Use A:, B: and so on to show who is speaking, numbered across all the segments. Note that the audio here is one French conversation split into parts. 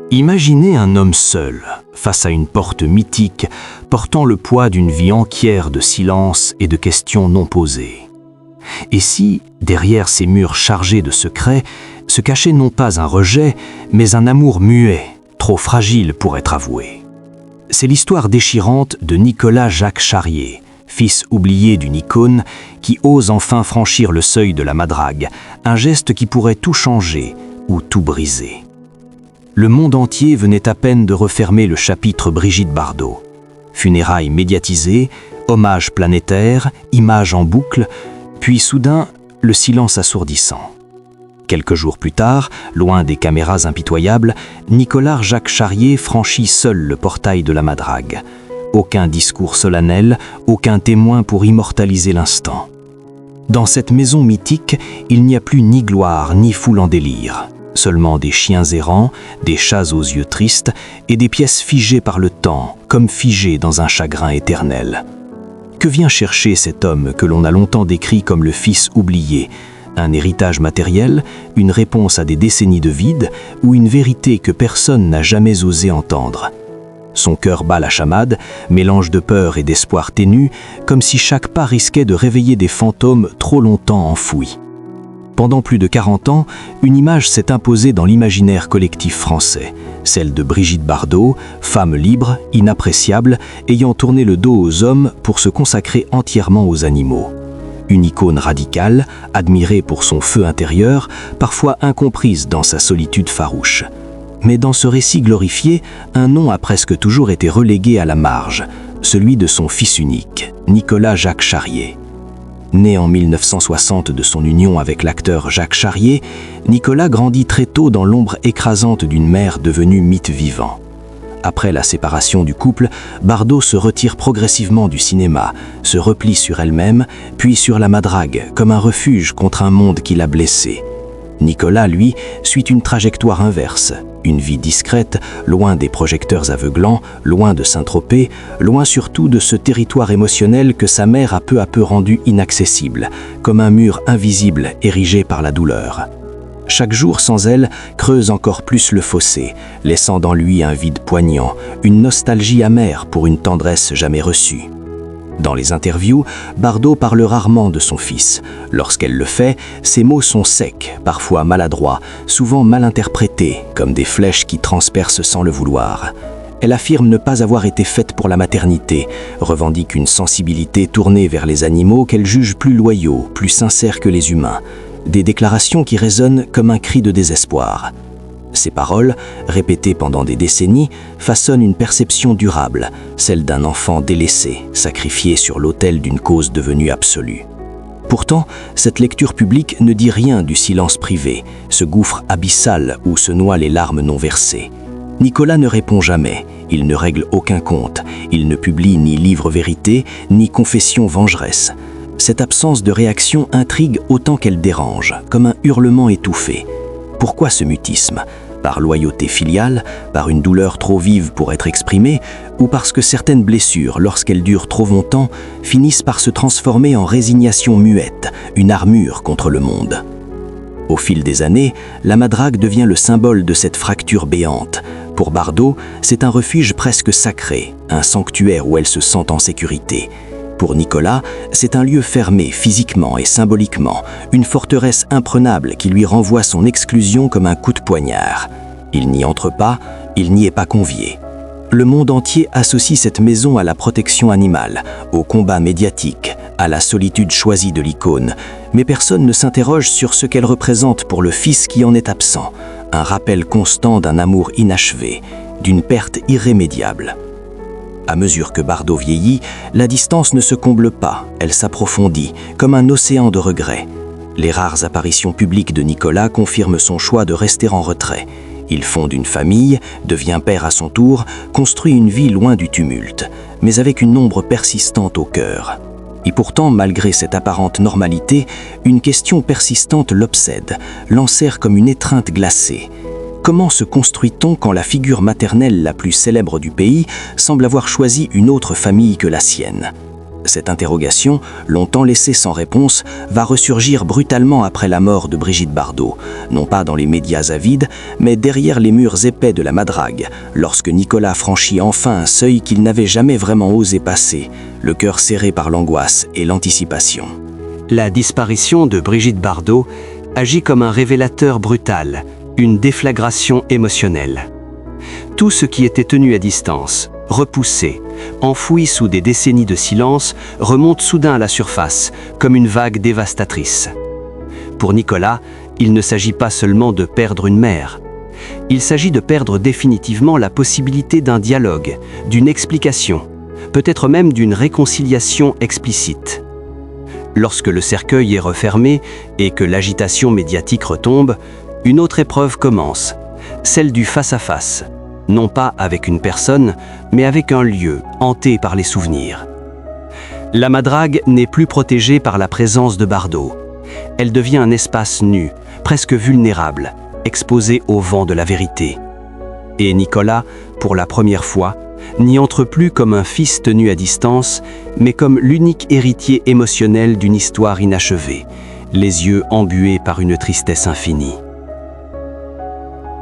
A: Imaginez un homme seul, face à une porte mythique, portant le poids d'une vie entière de silence et de questions non posées. Et si, derrière ces murs chargés de secrets, se cachait non pas un rejet, mais un amour muet, trop fragile pour être avoué? C'est l'histoire déchirante de Nicolas Jacques Charrier, fils oublié d'une icône, qui ose enfin franchir le seuil de la madrague, un geste qui pourrait tout changer ou tout briser. Le monde entier venait à peine de refermer le chapitre Brigitte Bardot. Funérailles médiatisées, hommages planétaires, images en boucle, puis soudain, le silence assourdissant. Quelques jours plus tard, loin des caméras impitoyables, Nicolas Jacques Charrier franchit seul le portail de la madrague. Aucun discours solennel, aucun témoin pour immortaliser l'instant. Dans cette maison mythique, il n'y a plus ni gloire ni foule en délire. Seulement des chiens errants, des chats aux yeux tristes et des pièces figées par le temps, comme figées dans un chagrin éternel. Que vient chercher cet homme que l'on a longtemps décrit comme le fils oublié? Un héritage matériel, une réponse à des décennies de vide ou une vérité que personne n'a jamais osé entendre? Son cœur bat la chamade, mélange de peur et d'espoir ténu, comme si chaque pas risquait de réveiller des fantômes trop longtemps enfouis. Pendant plus de 40 ans, une image s'est imposée dans l'imaginaire collectif français, celle de Brigitte Bardot, femme libre, inappréciable, ayant tourné le dos aux hommes pour se consacrer entièrement aux animaux. Une icône radicale, admirée pour son feu intérieur, parfois incomprise dans sa solitude farouche. Mais dans ce récit glorifié, un nom a presque toujours été relégué à la marge, celui de son fils unique, Nicolas Jacques Charrier. Né en 1960 de son union avec l'acteur Jacques Charrier, Nicolas grandit très tôt dans l'ombre écrasante d'une mère devenue mythe vivant. Après la séparation du couple, Bardot se retire progressivement du cinéma, se replie sur elle-même, puis sur la madrague, comme un refuge contre un monde qui l'a blessé. Nicolas, lui, suit une trajectoire inverse. Une vie discrète, loin des projecteurs aveuglants, loin de Saint-Tropez, loin surtout de ce territoire émotionnel que sa mère a peu à peu rendu inaccessible, comme un mur invisible érigé par la douleur. Chaque jour sans elle creuse encore plus le fossé, laissant dans lui un vide poignant, une nostalgie amère pour une tendresse jamais reçue. Dans les interviews, Bardot parle rarement de son fils. Lorsqu'elle le fait, ses mots sont secs, parfois maladroits, souvent mal interprétés, comme des flèches qui transpercent sans le vouloir. Elle affirme ne pas avoir été faite pour la maternité, revendique une sensibilité tournée vers les animaux qu'elle juge plus loyaux, plus sincères que les humains. Des déclarations qui résonnent comme un cri de désespoir. Ces paroles, répétées pendant des décennies, façonnent une perception durable, celle d'un enfant délaissé, sacrifié sur l'autel d'une cause devenue absolue. Pourtant, cette lecture publique ne dit rien du silence privé, ce gouffre abyssal où se noient les larmes non versées. Nicolas ne répond jamais, il ne règle aucun compte, il ne publie ni livre vérité, ni confession vengeresse. Cette absence de réaction intrigue autant qu'elle dérange, comme un hurlement étouffé. Pourquoi ce mutisme ? Par loyauté filiale, par une douleur trop vive pour être exprimée, ou parce que certaines blessures, lorsqu'elles durent trop longtemps, finissent par se transformer en résignation muette, une armure contre le monde. Au fil des années, la madrague devient le symbole de cette fracture béante. Pour Bardot, c'est un refuge presque sacré, un sanctuaire où elle se sent en sécurité. Pour Nicolas, c'est un lieu fermé physiquement et symboliquement, une forteresse imprenable qui lui renvoie son exclusion comme un coup de poignard. Il n'y entre pas, il n'y est pas convié. Le monde entier associe cette maison à la protection animale, au combat médiatique, à la solitude choisie de l'icône, mais personne ne s'interroge sur ce qu'elle représente pour le fils qui en est absent, un rappel constant d'un amour inachevé, d'une perte irrémédiable. À mesure que Bardot vieillit, la distance ne se comble pas, elle s'approfondit, comme un océan de regrets. Les rares apparitions publiques de Nicolas confirment son choix de rester en retrait. Il fonde une famille, devient père à son tour, construit une vie loin du tumulte, mais avec une ombre persistante au cœur. Et pourtant, malgré cette apparente normalité, une question persistante l'obsède, l'enserre comme une étreinte glacée. Comment se construit-on quand la figure maternelle la plus célèbre du pays semble avoir choisi une autre famille que la sienne ? Cette interrogation, longtemps laissée sans réponse, va ressurgir brutalement après la mort de Brigitte Bardot, non pas dans les médias avides, mais derrière les murs épais de la Madrague, lorsque Nicolas franchit enfin un seuil qu'il n'avait jamais vraiment osé passer, le cœur serré par l'angoisse et l'anticipation.
B: La disparition de Brigitte Bardot agit comme un révélateur brutal, une déflagration émotionnelle. Tout ce qui était tenu à distance, repoussé, enfoui sous des décennies de silence, remonte soudain à la surface, comme une vague dévastatrice. Pour Nicolas, il ne s'agit pas seulement de perdre une mère. Il s'agit de perdre définitivement la possibilité d'un dialogue, d'une explication, peut-être même d'une réconciliation explicite. Lorsque le cercueil est refermé et que l'agitation médiatique retombe, une autre épreuve commence, celle du face-à-face, non pas avec une personne, mais avec un lieu hanté par les souvenirs. La Madrague n'est plus protégée par la présence de Bardot. Elle devient un espace nu, presque vulnérable, exposé au vent de la vérité. Et Nicolas, pour la première fois, n'y entre plus comme un fils tenu à distance, mais comme l'unique héritier émotionnel d'une histoire inachevée, les yeux embués par une tristesse infinie.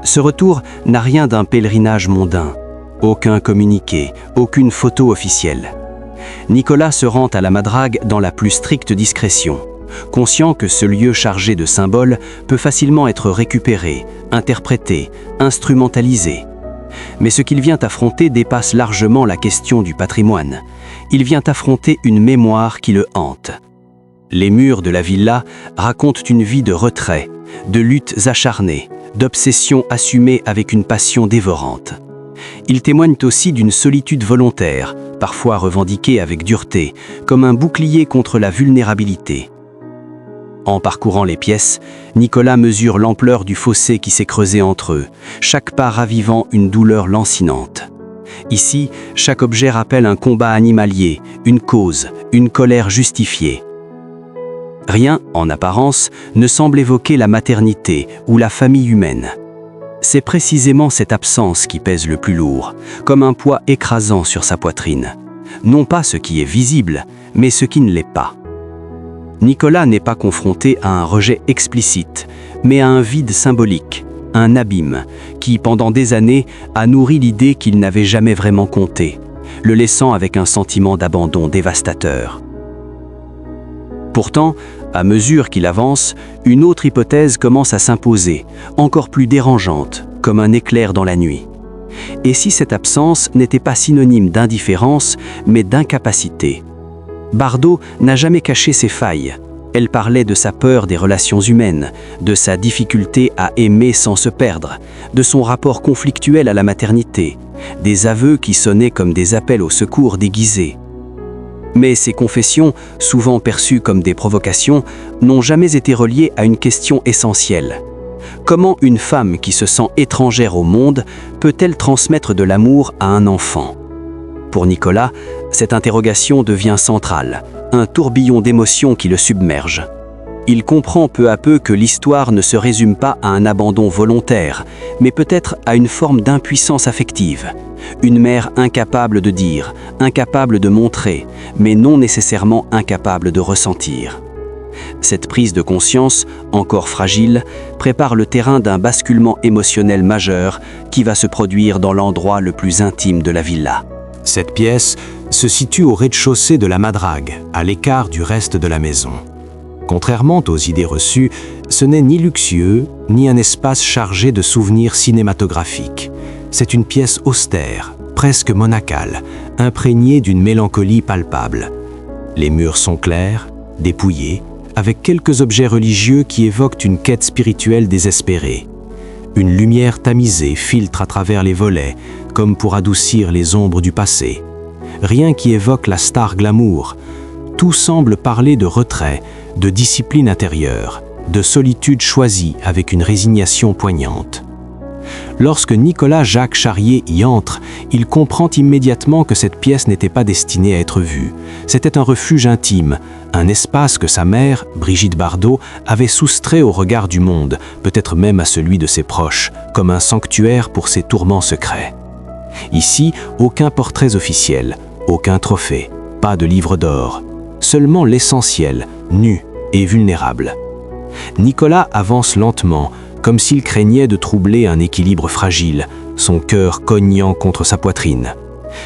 B: Ce retour n'a rien d'un pèlerinage mondain, aucun communiqué, aucune photo officielle. Nicolas se rend à la Madrague dans la plus stricte discrétion, conscient que ce lieu chargé de symboles peut facilement être récupéré, interprété, instrumentalisé. Mais ce qu'il vient affronter dépasse largement la question du patrimoine. Il vient affronter une mémoire qui le hante. Les murs de la villa racontent une vie de retrait, de luttes acharnées, d'obsessions assumées avec une passion dévorante. Ils témoignent aussi d'une solitude volontaire, parfois revendiquée avec dureté, comme un bouclier contre la vulnérabilité. En parcourant les pièces, Nicolas mesure l'ampleur du fossé qui s'est creusé entre eux, chaque pas ravivant une douleur lancinante. Ici, chaque objet rappelle un combat animalier, une cause, une colère justifiée. Rien, en apparence, ne semble évoquer la maternité ou la famille humaine. C'est précisément cette absence qui pèse le plus lourd, comme un poids écrasant sur sa poitrine. Non pas ce qui est visible, mais ce qui ne l'est pas. Nicolas n'est pas confronté à un rejet explicite, mais à un vide symbolique, un abîme, qui, pendant des années, a nourri l'idée qu'il n'avait jamais vraiment compté, le laissant avec un sentiment d'abandon dévastateur. Pourtant, à mesure qu'il avance, une autre hypothèse commence à s'imposer, encore plus dérangeante, comme un éclair dans la nuit. Et si cette absence n'était pas synonyme d'indifférence, mais d'incapacité? Bardot n'a jamais caché ses failles. Elle parlait de sa peur des relations humaines, de sa difficulté à aimer sans se perdre, de son rapport conflictuel à la maternité, des aveux qui sonnaient comme des appels au secours déguisés. Mais ces confessions, souvent perçues comme des provocations, n'ont jamais été reliées à une question essentielle. Comment une femme qui se sent étrangère au monde peut-elle transmettre de l'amour à un enfant? Pour Nicolas, cette interrogation devient centrale, un tourbillon d'émotions qui le submerge. Il comprend peu à peu que l'histoire ne se résume pas à un abandon volontaire, mais peut-être à une forme d'impuissance affective. Une mère incapable de dire, incapable de montrer, mais non nécessairement incapable de ressentir. Cette prise de conscience, encore fragile, prépare le terrain d'un basculement émotionnel majeur qui va se produire dans l'endroit le plus intime de la villa.
A: Cette pièce se situe au rez-de-chaussée de la Madrague, à l'écart du reste de la maison. Contrairement aux idées reçues, ce n'est ni luxueux, ni un espace chargé de souvenirs cinématographiques. C'est une pièce austère, presque monacale, imprégnée d'une mélancolie palpable. Les murs sont clairs, dépouillés, avec quelques objets religieux qui évoquent une quête spirituelle désespérée. Une lumière tamisée filtre à travers les volets, comme pour adoucir les ombres du passé. Rien qui évoque la star glamour. Tout semble parler de retrait, de discipline intérieure, de solitude choisie avec une résignation poignante. Lorsque Nicolas Jacques Charrier y entre, il comprend immédiatement que cette pièce n'était pas destinée à être vue. C'était un refuge intime, un espace que sa mère, Brigitte Bardot, avait soustrait au regard du monde, peut-être même à celui de ses proches, comme un sanctuaire pour ses tourments secrets. Ici, aucun portrait officiel, aucun trophée, pas de livre d'or, seulement l'essentiel, nu et vulnérable. Nicolas avance lentement, comme s'il craignait de troubler un équilibre fragile, son cœur cognant contre sa poitrine.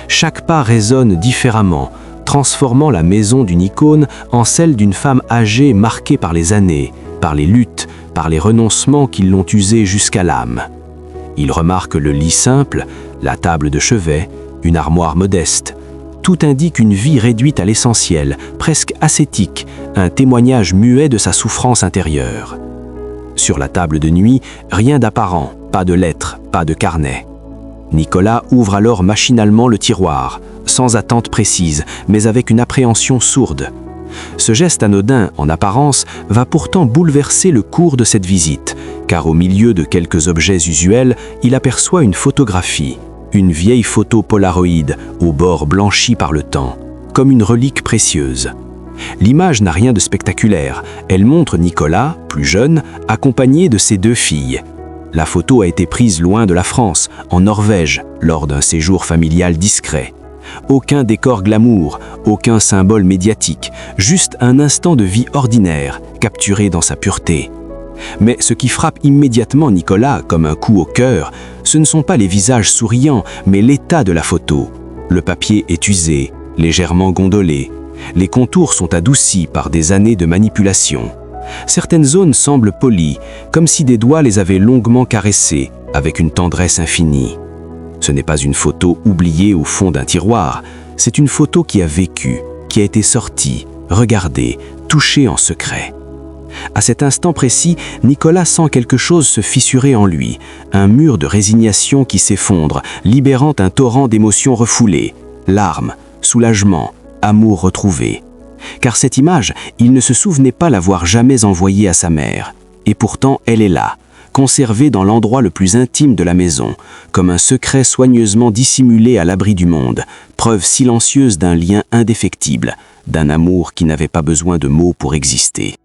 A: Chaque pas résonne différemment, transformant la maison d'une icône en celle d'une femme âgée marquée par les années, par les luttes, par les renoncements qui l'ont usée jusqu'à l'âme. Il remarque le lit simple, la table de chevet, une armoire modeste. Tout indique une vie réduite à l'essentiel, presque ascétique, un témoignage muet de sa souffrance intérieure. Sur la table de nuit, rien d'apparent, pas de lettres, pas de carnet. Nicolas ouvre alors machinalement le tiroir, sans attente précise, mais avec une appréhension sourde. Ce geste anodin, en apparence, va pourtant bouleverser le cours de cette visite, car au milieu de quelques objets usuels, il aperçoit une photographie, une vieille photo polaroïde, aux bords blanchis par le temps, comme une relique précieuse. L'image n'a rien de spectaculaire, elle montre Nicolas, plus jeune, accompagné de ses 2 filles. La photo a été prise loin de la France, en Norvège, lors d'un séjour familial discret. Aucun décor glamour, aucun symbole médiatique, juste un instant de vie ordinaire, capturé dans sa pureté. Mais ce qui frappe immédiatement Nicolas comme un coup au cœur, ce ne sont pas les visages souriants, mais l'état de la photo. Le papier est usé, légèrement gondolé. Les contours sont adoucis par des années de manipulation. Certaines zones semblent polies, comme si des doigts les avaient longuement caressées, avec une tendresse infinie. Ce n'est pas une photo oubliée au fond d'un tiroir, c'est une photo qui a vécu, qui a été sortie, regardée, touchée en secret. À cet instant précis, Nicolas sent quelque chose se fissurer en lui, un mur de résignation qui s'effondre, libérant un torrent d'émotions refoulées, larmes, soulagement, amour retrouvé. Car cette image, il ne se souvenait pas l'avoir jamais envoyée à sa mère. Et pourtant, elle est là, conservée dans l'endroit le plus intime de la maison, comme un secret soigneusement dissimulé à l'abri du monde, preuve silencieuse d'un lien indéfectible, d'un amour qui n'avait pas besoin de mots pour exister.